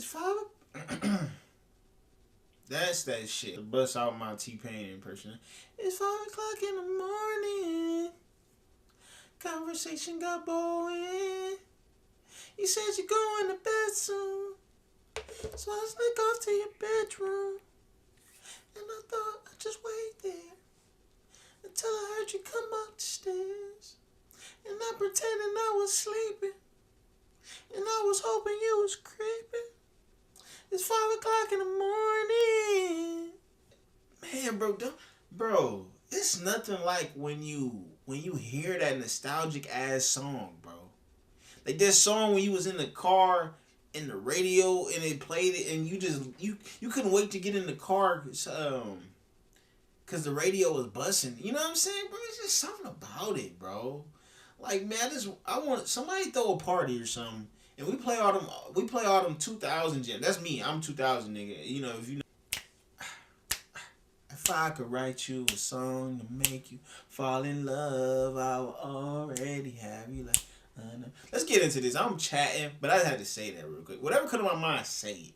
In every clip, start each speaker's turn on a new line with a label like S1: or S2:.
S1: It's 5. That's that shit. Bust out my T-Pain impression. It's 5 o'clock in the morning. Conversation got boring. You said you're going to bed soon. So I sneak off to your bedroom. And I thought I'd just wait there until I heard you come up the stairs. And I pretending I was sleeping. And I was hoping you was creeping. It's 5 o'clock in the morning. Man, bro, it's nothing like when you hear that nostalgic ass song, bro. Like that song when you was in the car in the radio and they played it and you couldn't wait to get in the car cause the radio was busting. You know what I'm saying, bro? It's just something about it, bro. Like, man, I want somebody throw a party or something. And we play all them 2000 gems. That's me. I'm 2000 nigga. You know, if you know. If I could write you a song to make you fall in love, I would already have you like. Let's get into this. I'm chatting, but I had to say that real quick. Whatever comes to my mind, say it.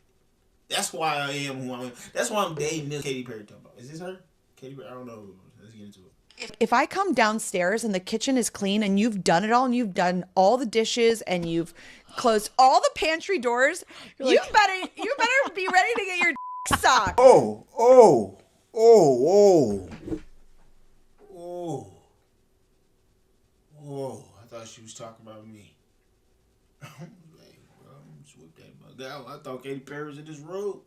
S1: That's why I am who I am. That's why I'm dating Miss Katy Perry. Talking about. Is this her? Katy Perry? I don't know. Let's get into it.
S2: If I come downstairs and the kitchen is clean and you've done it all and you've done all the dishes and you've closed all the pantry doors, you better be ready to get your socked.
S1: Oh. I thought she was talking about me. I'm like, bro, I'm just whip that bug out. I thought Katy Perry was in this road.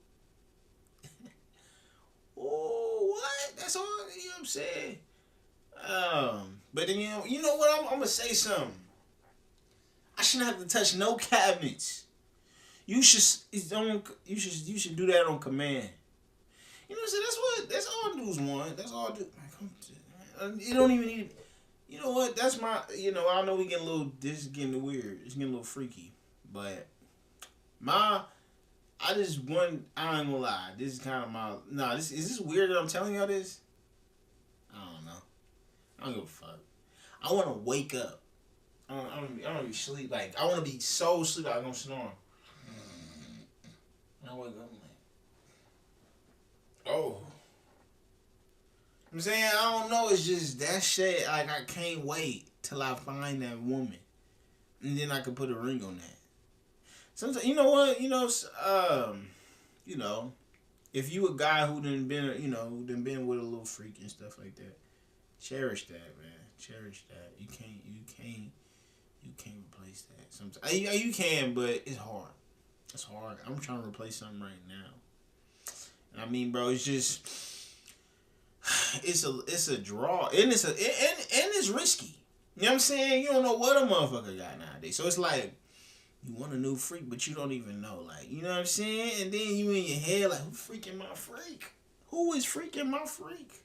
S1: Oh, what? That's all, you know what I'm saying? But then, you know what? I'm going to say something. I shouldn't have to touch no cabinets. You should do that on command. You know what I'm saying? That's all dudes want. That's all dudes. You don't even need. You know what? That's my. You know, I know we getting a little. This is getting weird. It's getting a little freaky. But I just want. I ain't gonna lie. This is kind of my. Nah. Is this weird that I'm telling y'all this? I don't know. I don't give a fuck. I want to wake up. I don't be sleep. Like, I want to be so sleep. I'm gonna snore. I wake up. Oh. I'm saying, I don't know, it's just that shit, like, I can't wait till I find that woman. And then I can put a ring on that. Sometimes, you know what, if you a guy who done been with a little freak and stuff like that, cherish that, man. Cherish that. You can't replace that. Sometimes, you can, but it's hard. It's hard. I'm trying to replace something right now. I mean, bro, it's just it's a draw, and it's risky. You know what I'm saying? You don't know what a motherfucker got nowadays. So it's like you want a new freak, but you don't even know. Like, you know what I'm saying? And then you in your head like, who's freaking my freak? Who is freaking my freak?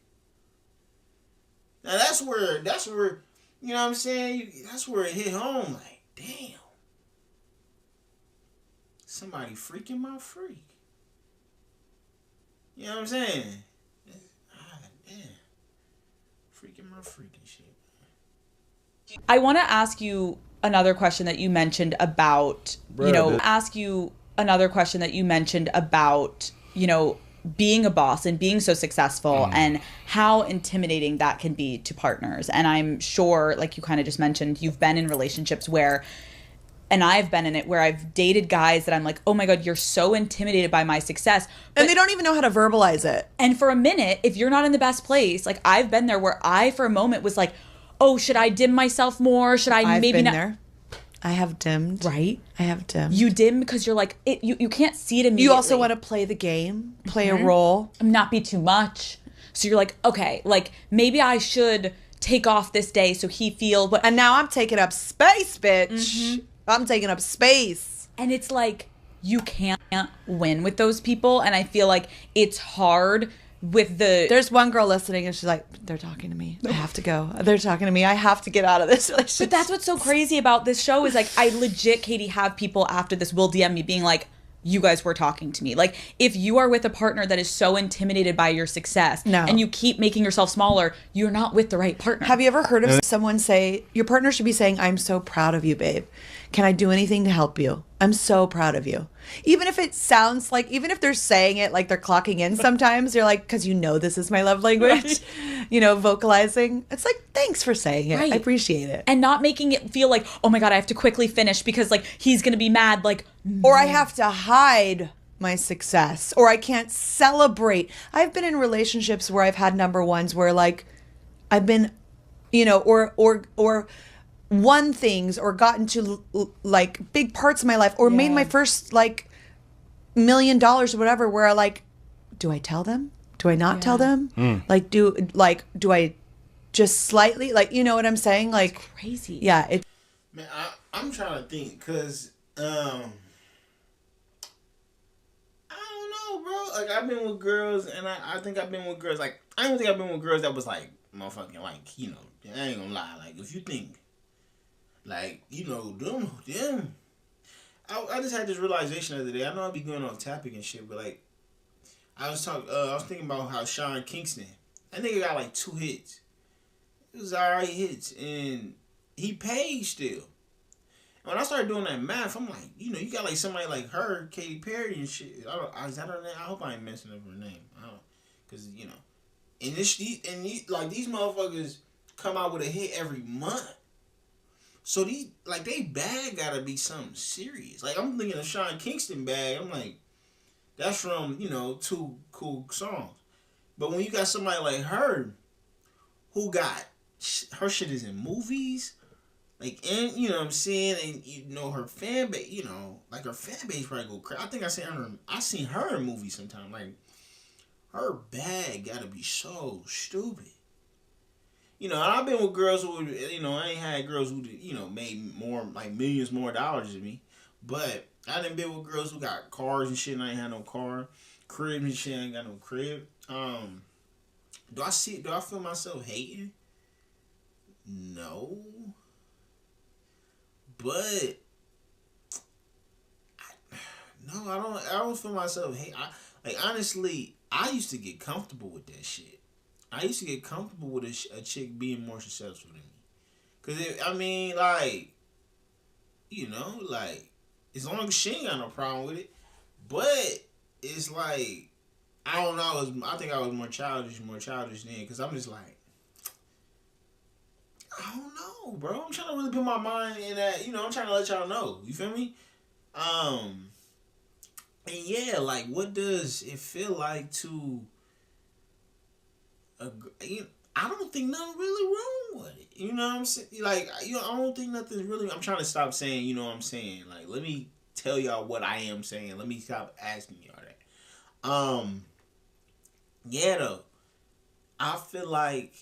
S1: Now that's where you know what I'm saying? That's where it hit home. Like, damn, somebody freaking my freak. You know what I'm saying? Damn. Freaking my freaking shit.
S3: I want to ask you another question that you mentioned about, being a boss and being so successful and how intimidating that can be to partners. And I'm sure, like you kind of just mentioned, you've been in relationships where, and I've been in it, where I've dated guys that I'm like, oh my God, you're so intimidated by my success.
S2: And they don't even know how to verbalize it.
S3: And for a minute, if you're not in the best place, like I've been there where I, for a moment, was like, oh, should I dim myself more? Should I
S2: I've
S3: maybe
S2: been
S3: not?
S2: there. I have dimmed.
S3: Right?
S2: I have dimmed.
S3: You dim because you're like, you can't see it immediately.
S2: You also want to play the game, play a role.
S3: Not be too much. So you're like, okay, like maybe I should take off this day so he feels. But
S2: and now I'm taking up space, bitch. Mm-hmm. I'm taking up space.
S3: And it's like, you can't win with those people. And I feel like it's hard with the...
S2: There's one girl listening and she's like, they're talking to me. I have to go. They're talking to me. I have to get out of this relationship.
S3: But that's what's so crazy about this show is like, I legit, Katie, have people after this will DM me being like, you guys were talking to me. Like, if you are with a partner that is so intimidated by your success and you keep making yourself smaller, you're not with the right partner.
S2: Have you ever heard of someone say, your partner should be saying, I'm so proud of you, babe. Can I do anything to help you? I'm so proud of you. Even if it sounds like, even if they're saying it like they're clocking in sometimes, you're like, because you know this is my love language,
S3: Right.
S2: you know, vocalizing. It's like, thanks for saying it.
S3: Right.
S2: I appreciate it.
S3: And not making it feel like, oh my God, I have to quickly finish because like he's going to be mad. Like,
S2: Or I have to hide my success, or I can't celebrate. I've been in relationships where I've had number ones where like I've been, you know, or won things or gotten to like big parts of my life or made
S3: Yeah.
S2: my first like $1 million or whatever, where I like, do I tell them? Do I not tell them? Like, do I just slightly, like, you know what I'm saying? Like,
S3: crazy.
S2: yeah, it.
S1: Man, I'm trying to think, cause I don't know, bro. Like I've been with girls, and I think I've been with girls. Like I don't think I've been with girls that was like motherfucking like, you know. I ain't gonna lie. Like if you think, like, you know, them. I just had this realization the other day. I know I be going on topic and shit, but like I was thinking about how Sean Kingston, that nigga got like 2 hits. It was alright hits, and he paid still. And when I started doing that math, I'm like, you know, you got like somebody like her, Katy Perry and shit. Is that her name? I hope I ain't messing up her name. Cause you know, and these motherfuckers come out with a hit every month. So these, like, they bag gotta be something serious. Like I'm thinking of Sean Kingston bag. I'm like, that's from, you know, 2 cool songs. But when you got somebody like her, who got her shit is in movies, like, and you know what I'm saying, and you know her fan base, you know, like her fan base probably go crazy. I think I seen her in movies sometime. Like her bag gotta be so stupid. You know, and I've been with girls who, you know, I ain't had girls who, you know, made more, like millions more dollars than me. But I done been with girls who got cars and shit, and I ain't had no car. Crib and shit, I ain't got no crib. Do I feel myself hating? No. But no, I don't feel myself hate. Like honestly, I used to get comfortable with that shit. I used to get comfortable with a chick being more successful than me. Cause I mean, like, you know, like, as long as she ain't got no problem with it. But it's like, I don't know. I think I was more childish then. Cause I'm just like, I don't know, bro. I'm trying to really put my mind in that. You know, I'm trying to let y'all know. You feel me? And yeah, like, what does it feel like to? I don't think nothing really wrong with it. You know what I'm saying? Like, you know, I don't think nothing's really. I'm trying to stop saying, you know what I'm saying. Like, let me tell y'all what I am saying. Let me stop asking y'all that. Yeah, though, I feel like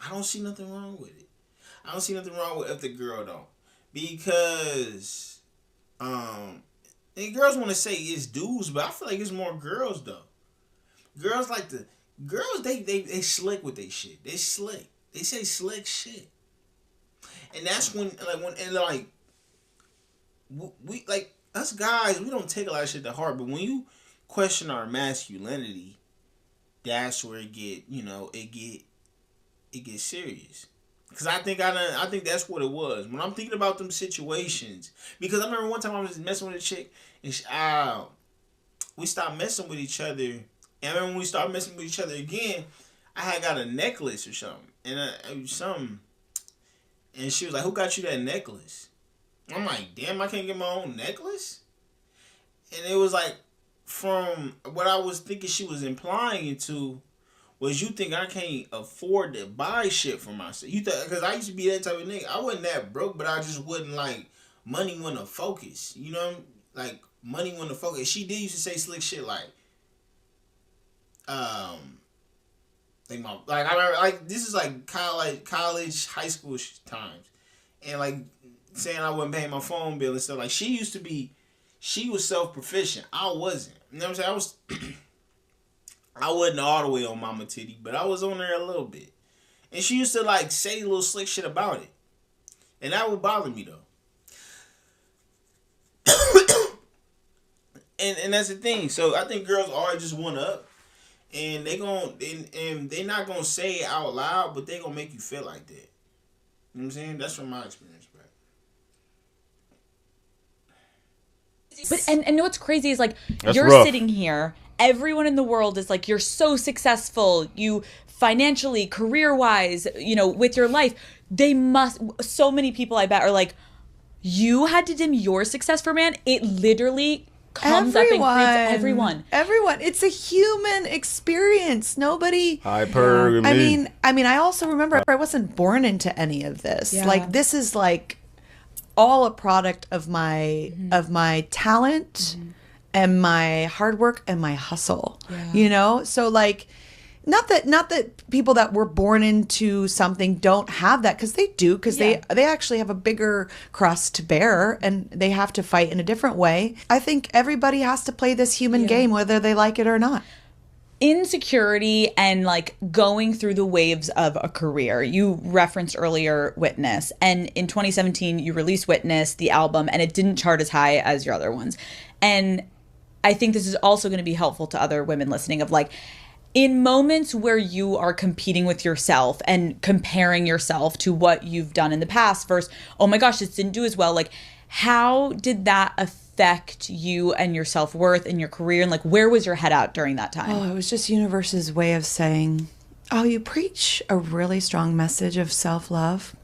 S1: I don't see nothing wrong with it. I don't see nothing wrong with if the girl don't, because and girls want to say it's dudes, but I feel like it's more girls though. Girls like to girls they slick with they shit. They slick. They say slick shit, and that's when we like us guys, we don't take a lot of shit to heart, but when you question our masculinity, that's where it gets serious. Cause I think that's what it was. When I'm thinking about them situations, because I remember one time I was messing with a chick, and we stopped messing with each other. And I remember when we started messing with each other again, I had got a necklace or something, and she was like, "Who got you that necklace?" I'm like, "Damn, I can't get my own necklace." And it was like, from what I was thinking she was implying into was, you think I can't afford to buy shit for myself? You thought, because I used to be that type of nigga. I wasn't that broke, but I just wasn't like, money wasn't a focus. You know, like, money wasn't a focus. She did used to say slick shit like, I remember, like, this is like college, high school times, and like saying I wasn't paying my phone bill and stuff. Like, she was self-proficient. I wasn't. You know what I'm saying? I wasn't all the way on Mama Titty, but I was on there a little bit. And she used to like say little slick shit about it. And that would bother me though. and that's the thing. So I think girls always just one up. And they're not gonna say it out loud, but they gonna make you feel like that. You know what I'm saying? That's from my experience, bro.
S3: But and what's crazy is like
S4: That's
S3: you're
S4: rough.
S3: sitting here, everyone in the world is like, you're so successful, you financially, career-wise, with your life. So many people I bet are like, you had to dim your success for man. It literally comes up and creeps everyone.
S2: It's a human experience. Nobody.
S4: Hypergamy.
S2: I mean, I also remember I wasn't born into any of this.
S3: Yeah.
S2: Like, this is like all a product of my talent and my hard work and my hustle.
S3: Yeah.
S2: So like, not that people that were born into something don't have that, because they do, because they actually have a bigger cross to bear and they have to fight in a different way. I think everybody has to play this human game, whether they like it or not.
S3: Insecurity and like going through the waves of a career. You referenced earlier Witness, and in 2017 you released Witness, the album, and it didn't chart as high as your other ones. And I think this is also going to be helpful to other women listening, of like, in moments where you are competing with yourself and comparing yourself to what you've done in the past versus, oh my gosh, this didn't do as well, like, how did that affect you and your self-worth and your career? And like, where was your head out during that time?
S2: Oh, it was just universe's way of saying, oh, you preach a really strong message of self-love.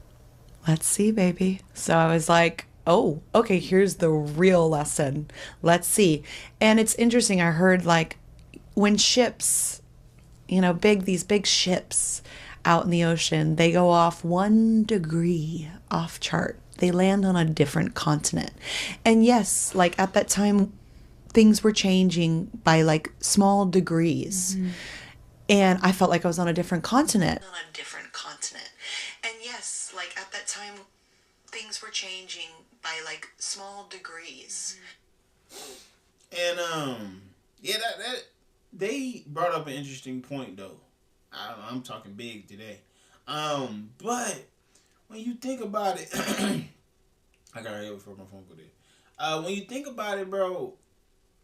S2: Let's see, baby. So I was like, oh, okay, here's the real lesson. Let's see. And it's interesting. I heard like when ships, these big ships out in the ocean, they go off 1 degree off chart. They land on a different continent. And yes, like at that time, things were changing by like small degrees. And I felt like I was on a different continent. And yes, like at that time, things were changing by like small degrees.
S1: And that they brought up an interesting point though. I don't know, I'm talking big today. But when you think about it, I gotta hurry up before my phone go dead. When you think about it, bro,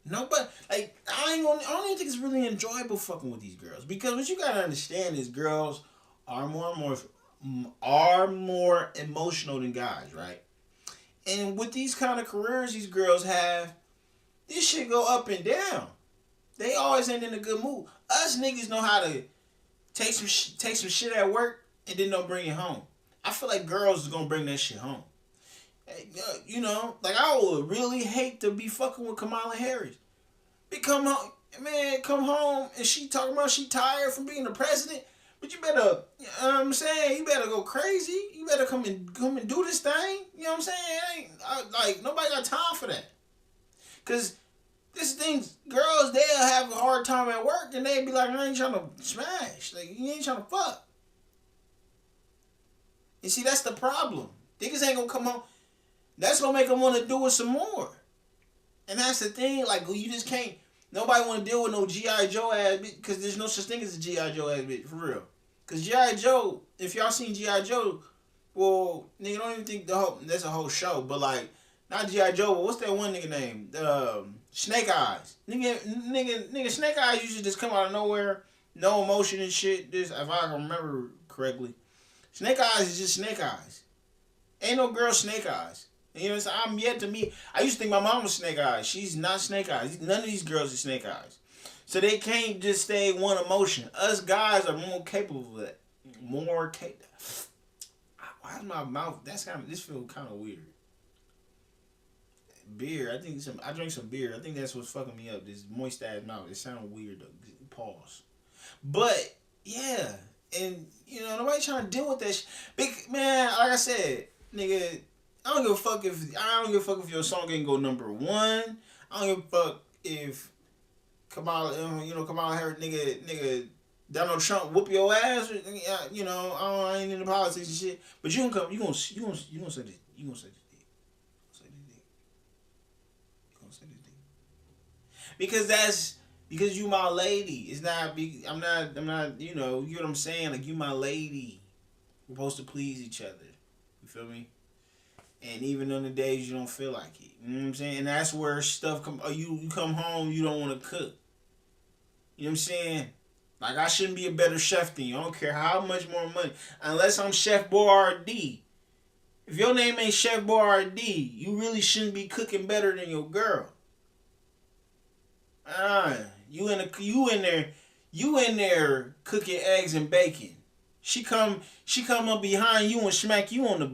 S1: nobody, like, I don't even think it's really enjoyable fucking with these girls, because what you gotta understand is girls are more emotional than guys, right? And with these kind of careers these girls have, this shit go up and down. They always ain't in a good mood. Us niggas know how to take some shit at work and then don't bring it home. I feel like girls is gonna bring that shit home. Like, I would really hate to be fucking with Kamala Harris. Come home and she talking about she tired from being the president. But you better, I'm saying, you better go crazy. You better come and do this thing. You know what I'm saying? Nobody got time for that. Cause this thing, girls, they'll have a hard time at work and they'll be like, I ain't trying to smash. Like, you ain't trying to fuck. You see, that's the problem. Niggas ain't gonna come home. That's gonna make them want to do it some more. And that's the thing, like, you just can't, nobody want to deal with no G.I. Joe ass bitch, because there's no such thing as a G.I. Joe ass bitch, for real. Because G.I. Joe, if y'all seen G.I. Joe, well, nigga, don't even think that's a whole show, but like, not G.I. Joe, but what's that one nigga name? Snake Eyes. Nigga, Snake Eyes used to just come out of nowhere, no emotion and shit. This, if I can remember correctly, Snake Eyes is just Snake Eyes. Ain't no girl Snake Eyes. You know what I'm saying? I'm yet to meet. I used to think my mom was Snake Eyes. She's not Snake Eyes. None of these girls are Snake Eyes. So they can't just stay one emotion. Us guys are more capable of that. More capable. Why is my mouth? This feels kind of weird. Beer. I drink some beer. I think that's what's fucking me up. This moist ass mouth. It sounds weird though. Pause. But yeah, and nobody trying to deal with that. Big man, like I said, nigga. I don't give a fuck if your song ain't go number 1. I don't give a fuck if Kamala Harris, nigga, Donald Trump whoop your ass. I ain't into politics and shit. But you gonna say this. You gonna say this dick. You gonna say this dick. Because you my lady. It's not. I'm not. You know what I'm saying? Like, you my lady. We're supposed to please each other. You feel me? And even on the days you don't feel like it. You know what I'm saying? And that's where stuff come. You come home, you don't want to cook. You know what I'm saying? Like, I shouldn't be a better chef than you. I don't care how much more money. Unless I'm Chef Boyardee. If your name ain't Chef Boyardee, you really shouldn't be cooking better than your girl. Uh, you in there cooking eggs and bacon. She come up behind you and smack you on the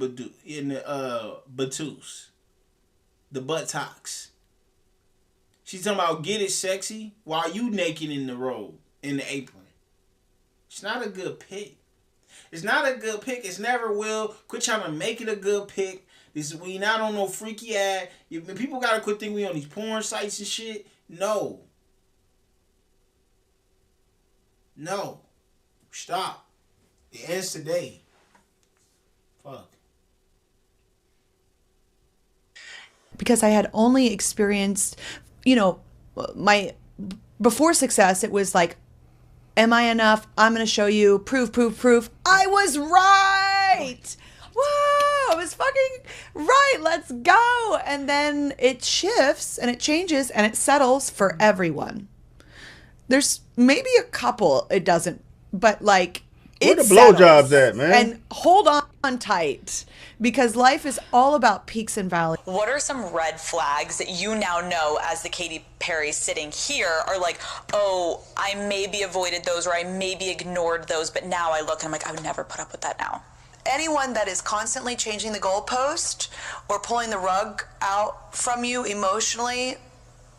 S1: batus, the buttocks. She's talking about get it sexy while you naked in the robe, in the apron. It's not a good pick. It's not a good pick. It's never will. Quit trying to make it a good pick. This we not on no freaky ad. People gotta quit thinking we on these porn sites and shit. No. No. Stop. It ends today. Fuck.
S2: Because I had only experienced, my before success, it was like, am I enough? I'm going to show you. Proof, proof, proof. I was right. Whoa, I was fucking right. Let's go. And then it shifts and it changes and it settles for everyone. There's maybe a couple it doesn't, but like
S4: Where
S2: it
S4: the
S2: settles.
S4: blowjobs at, man?
S2: And hold on tight because life is all about peaks and valleys.
S5: What are some red flags that you now know as the Katy Perry sitting here are like, oh, I maybe avoided those or I maybe ignored those, but now I look and I'm like, I would never put up with that now.
S2: Anyone that is constantly changing the goalpost or pulling the rug out from you emotionally,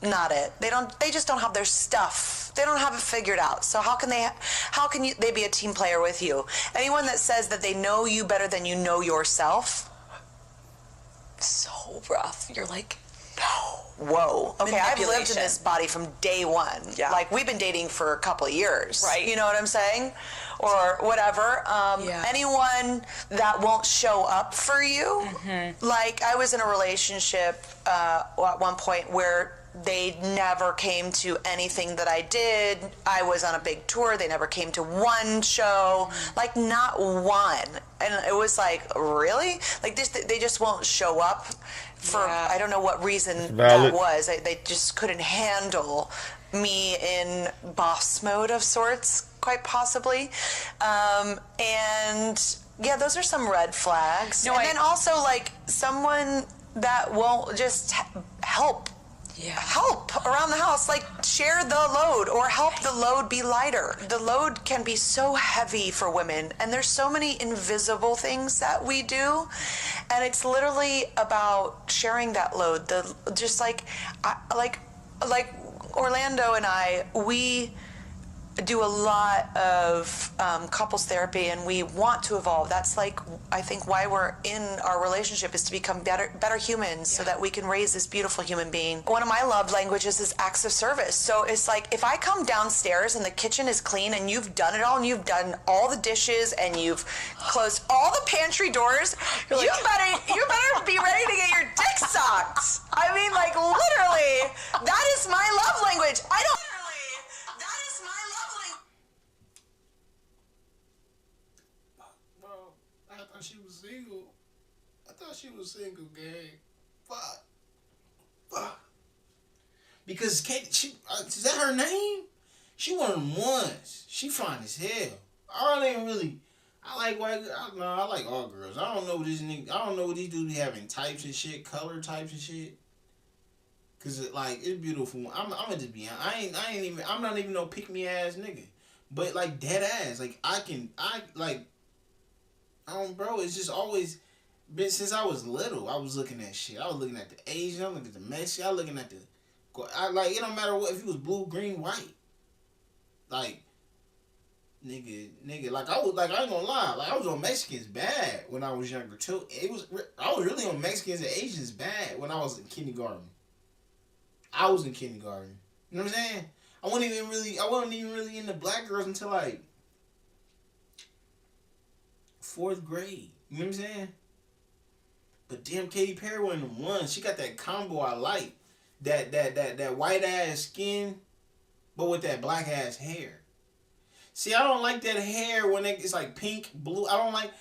S2: not it. They just don't have their stuff. They don't have it figured out. So how can they be a team player with you? Anyone that says that they know you better than you know yourself, so rough. You're like, no. Whoa. Okay, I've lived in this body from day one.
S5: Yeah.
S2: Like, we've been dating for a couple of years.
S5: Right.
S2: You know what I'm saying? Or whatever. Anyone that won't show up for you. Like, I was in a relationship at one point where they never came to anything that I did. I was on a big tour. They never came to one show. Like, not one. And it was like, really? Like, they just won't show up for, I don't know what reason that was. They just couldn't handle me in boss mode of sorts, quite possibly. And yeah, those are some red flags. Then also, like, someone that won't just help. Help around the house, like share the load or help the load be lighter. The load can be so heavy for women, and there's so many invisible things that we do, and it's literally about sharing that load. Like Orlando and I, we do a lot of couples therapy, and we want to evolve. That's like, I think, why we're in our relationship, is to become better humans, so that we can raise this beautiful human being. One of my love languages is acts of service. So it's like, if I come downstairs and the kitchen is clean and you've done it all and you've done all the dishes and you've closed all the pantry doors, you better be ready to get your dick sucked. I mean, like, literally, that is my love language.
S1: She was single, gang. Fuck. Because Katie, is that her name? She one of them ones. She fine as hell. I like white girls. I like all girls. I don't know what these dudes be having types and shit, color types and shit. Cause it's beautiful. I'm gonna just be honest. I'm not even no pick me ass nigga. But like dead ass. Like bro, it's just always been since I was little. I was looking at shit. I was looking at the Asian. I was looking at the Mexican. I was looking at it don't matter what, if you was blue, green, white. Like, nigga, like I ain't gonna lie. Like, I was on Mexicans bad when I was younger too. I was really on Mexicans and Asians bad when I was in kindergarten. I was in kindergarten. You know what I'm saying? I wasn't even really into black girls until like 4th grade. You know what I'm saying? But damn, Katy Perry one of them ones. She got that combo I like. That white ass skin, but with that black ass hair. See, I don't like that hair when it's like pink, blue. I don't like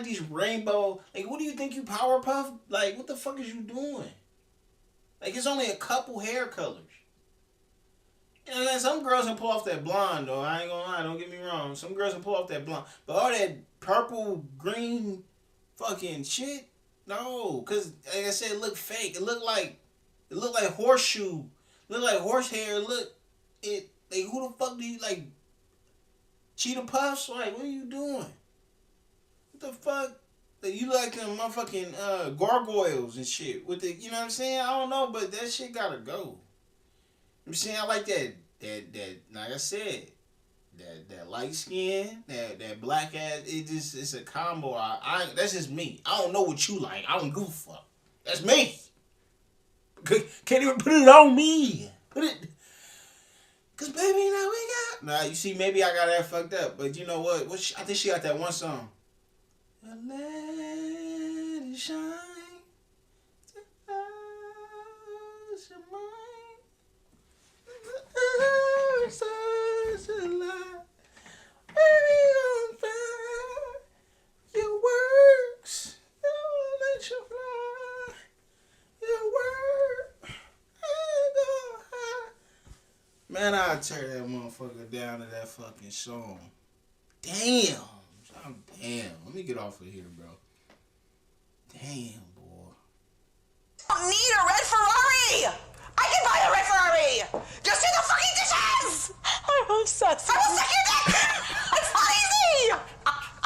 S1: these rainbow. Like, what do you think, you Powerpuff? Like, what the fuck is you doing? Like, it's only a couple hair colors. And then some girls can pull off that blonde, though. I ain't gonna lie, don't get me wrong. Some girls can pull off that blonde. But all that purple, green fucking shit, no. Because, like I said, it looked fake. It looked like horseshoe. It looked like horse hair. it. Like, who the fuck do you like? Cheetah Puffs? Like, what are you doing? What the fuck? Like, you like them motherfucking gargoyles and shit with the, you know what I'm saying? I don't know, but that shit gotta go. I'm saying I like that like I said, that light skin, that black ass. It's a combo. I that's just me. I don't know what you like. I don't give a fuck. That's me. Can't even put it on me. Put it. Cause baby, now we got. Nah, you see, maybe I got that fucked up, but you know what? I think she got that one song. Let it shine. Your mind. Such a lie. Baby, on fire. Your works. Don't let you fly. Your work. Go high. Man, I'll tear that motherfucker down to that fucking song. Damn. Damn. Let me get off of here, bro. Damn, boy.
S5: I don't need a red Ferrari! I can buy a red Ferrari! Just do the fucking dishes! I'm obsessed. I will suck your dick! It's not easy!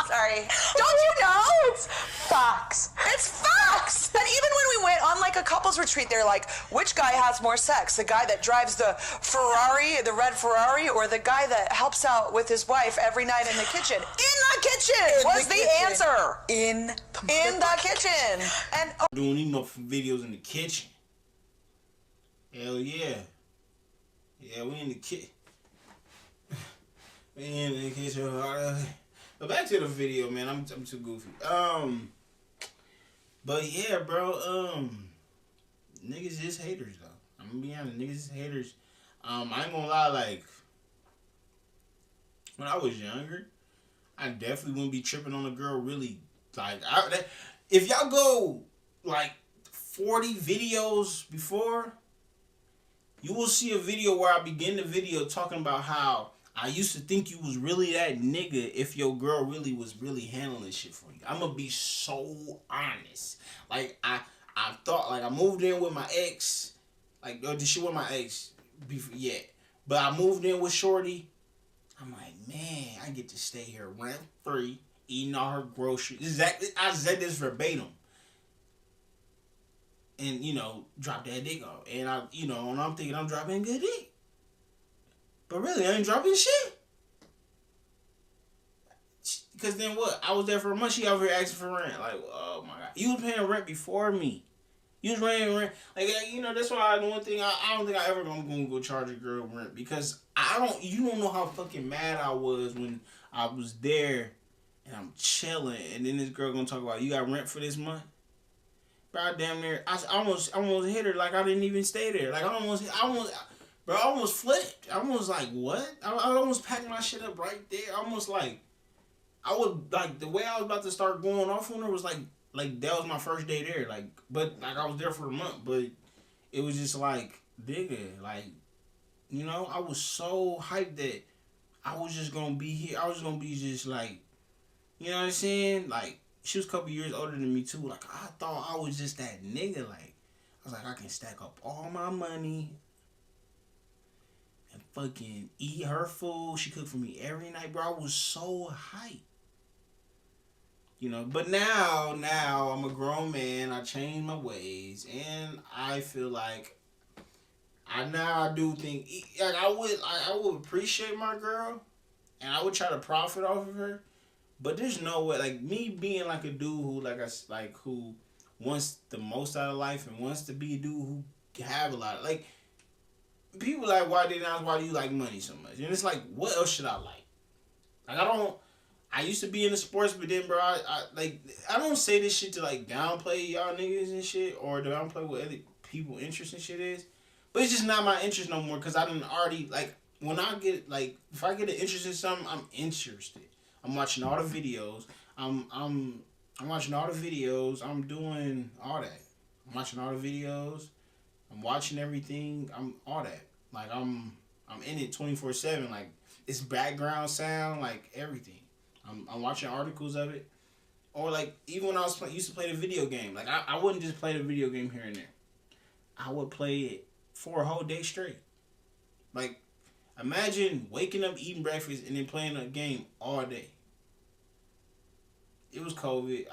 S5: Sorry. Don't you know? It's facts. It's facts! And even when we went on like a couples retreat, they're like, which guy has more sex? The guy that drives the Ferrari, the red Ferrari, or the guy that helps out with his wife every night in the kitchen? In the kitchen was the answer. In the kitchen. And
S1: doing these motherfucking videos in the kitchen. Hell yeah. Yeah, we in the kitchen. We in the kitchen. But back to the video, man. I'm too goofy. But yeah, bro. Niggas is haters though. I'm gonna be honest. Niggas is haters. I ain't gonna lie. Like when I was younger, I definitely wouldn't be tripping on a girl. Really, like if y'all go like 40 videos before, you will see a video where I begin the video talking about how I used to think you was really that nigga if your girl really was really handling shit for you. I'm gonna be so honest. Like I thought, like I moved in with my ex. Like, did she with my ex? Yeah. But I moved in with Shorty. I'm like, man, I get to stay here rent free, eating all her groceries. Exactly, I said this verbatim. And, you know, drop that dick off. And and I'm thinking I'm dropping good dick. But really, I ain't dropping shit. Because then what? I was there for a month. She over here asking for rent. Like, oh my God. You was paying rent before me. You was paying rent. Like, that's why the one thing I don't think I ever gonna go charge a girl rent. Because you don't know how fucking mad I was when I was there and I'm chilling. And then this girl gonna talk about, you got rent for this month? Bro, damn near, I almost hit her like I didn't even stay there. Like, I almost flipped. I almost like, what? I almost packed my shit up right there. Almost like, I would, like, the way I was about to start going off on her was like that was my first day there. Like, but, like, I was there for a month. But it was just like, nigga, like, I was so hyped that I was just going to be here. I was going to be just like, you know what I'm saying? Like, she was a couple years older than me, too. Like, I thought I was just that nigga. Like, I was like, I can stack up all my money and fucking eat her food. She cooked for me every night, bro. I was so hyped. But now I'm a grown man. I changed my ways. And I feel like I do think, like, I would appreciate my girl. And I would try to profit off of her. But there's no way, like, me being like a dude who, who wants the most out of life and wants to be a dude who have a lot of, like, people like, why do you like money so much? And it's like, what else should I like? Like, I used to be into sports, but then, bro, I don't say this shit to, like, downplay y'all niggas and shit, or downplay what other people interest and shit is. But it's just not my interest no more, because I done already, like, when I get, like, if I get an interest in something, I'm interested. I'm watching all the videos. I'm watching all the videos. I'm doing all that. I'm watching all the videos. I'm watching everything. I'm all that. Like, I'm in it 24/7. Like, it's background sound, like, everything. I'm watching articles of it. Or, like, even when I used to play the video game. Like, I wouldn't just play the video game here and there. I would play it for a whole day straight. Like, Imagine waking up, eating breakfast, and then playing a game all day. It was COVID.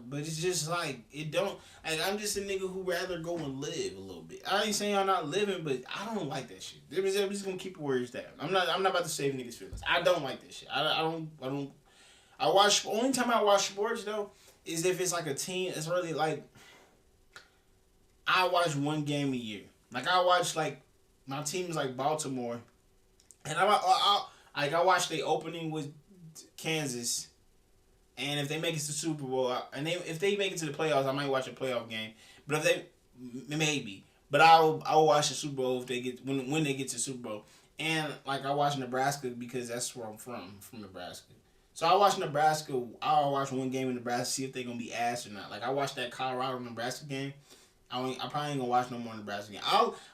S1: But it's just like it don't. Like, I'm just a nigga who rather go and live a little bit. I ain't saying I'm not living, but I don't like that shit. I'm just gonna keep it where it's at. I'm not about to save niggas' feelings. I don't like that shit. I don't. I watch. Only time I watch sports though is if it's like a team. It's really like I watch one game a year. Like I watch like my team is like Baltimore, and I watch the opening with Kansas. And if they make it to the Super Bowl, if they make it to the playoffs, I might watch a playoff game. But if they maybe, but I'll watch the Super Bowl if they get when they get to the Super Bowl. And like I watch Nebraska because that's where I'm from Nebraska. So I watch Nebraska. I'll watch one game in Nebraska, see if they're gonna be ass or not. Like I watched that Colorado Nebraska game. I probably ain't gonna watch no more Nebraska game.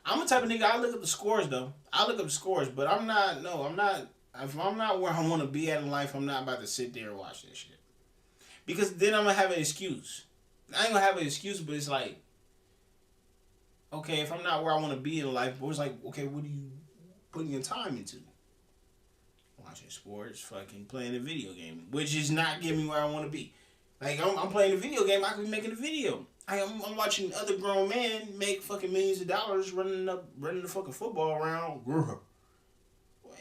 S1: I'm the type of nigga I look up the scores though. I look up the scores, but I'm not. No, I'm not. If I'm not where I want to be at in life, I'm not about to sit there and watch that shit. Because then I'm going to have an excuse. I ain't going to have an excuse, but it's like, okay, if I'm not where I want to be in life, but it's like, okay, what are you putting your time into? Watching sports, fucking playing a video game, which is not getting me where I want to be. Like, I'm playing a video game, I could be making a video. I'm watching other grown men make fucking millions of dollars running the fucking football around.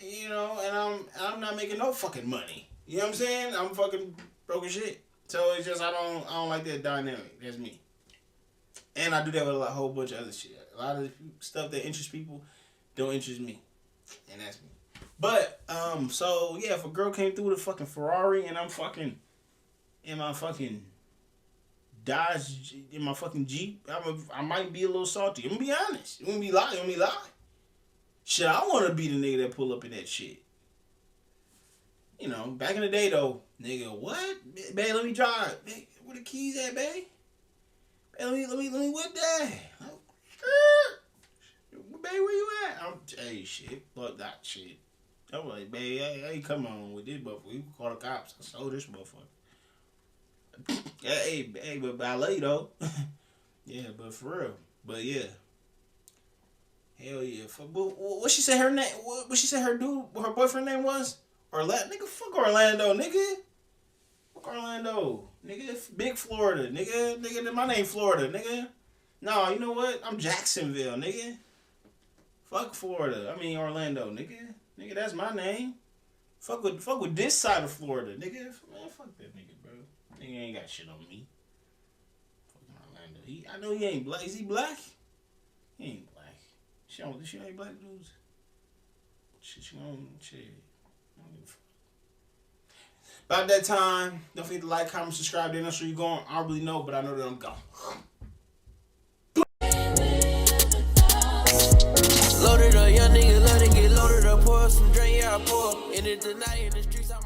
S1: You know, and I'm not making no fucking money. You know what I'm saying? I'm fucking broke as shit. So it's just I don't like that dynamic. That's me. And I do that with a whole bunch of other shit. A lot of stuff that interests people don't interest me. And that's me. But, so yeah, if a girl came through with a fucking Ferrari and I'm fucking in my fucking Dodge, in my fucking Jeep, I might be a little salty. I'm gonna be honest. I'm gonna be lying. Shit, I wanna be the nigga that pull up in that shit. You know, back in the day though, nigga, what? Babe, let me drive. Babe, where the keys at, babe? Babe, let me whip that. Babe, where you at? Hey, shit, fuck that shit. I'm like, babe, hey, come on with this motherfucker. You can call the cops. I sold this motherfucker. hey, but I love you though. Yeah, but for real. But yeah. Hell yeah. What she said her name? What she said her boyfriend name was? Orlando, nigga, fuck Orlando, nigga. Fuck Orlando, nigga. Big Florida, nigga. My name Florida, nigga. No, you know what? I'm Jacksonville, nigga. Fuck Florida. I mean Orlando, nigga. Nigga, that's my name. Fuck with this side of Florida, nigga. Man, fuck that nigga, bro. Nigga ain't got shit on me. Fucking Orlando. I know he ain't black. Is he black? He ain't black. She ain't black dudes. She don't shit. About that time, don't forget to like, comment, subscribe. Then I'm sure you're going. I don't really know, but I know that I'm gone. Loaded up, young nigga, let it get loaded up. Pour some drink, yeah, I pour. In it tonight in the streets, I'm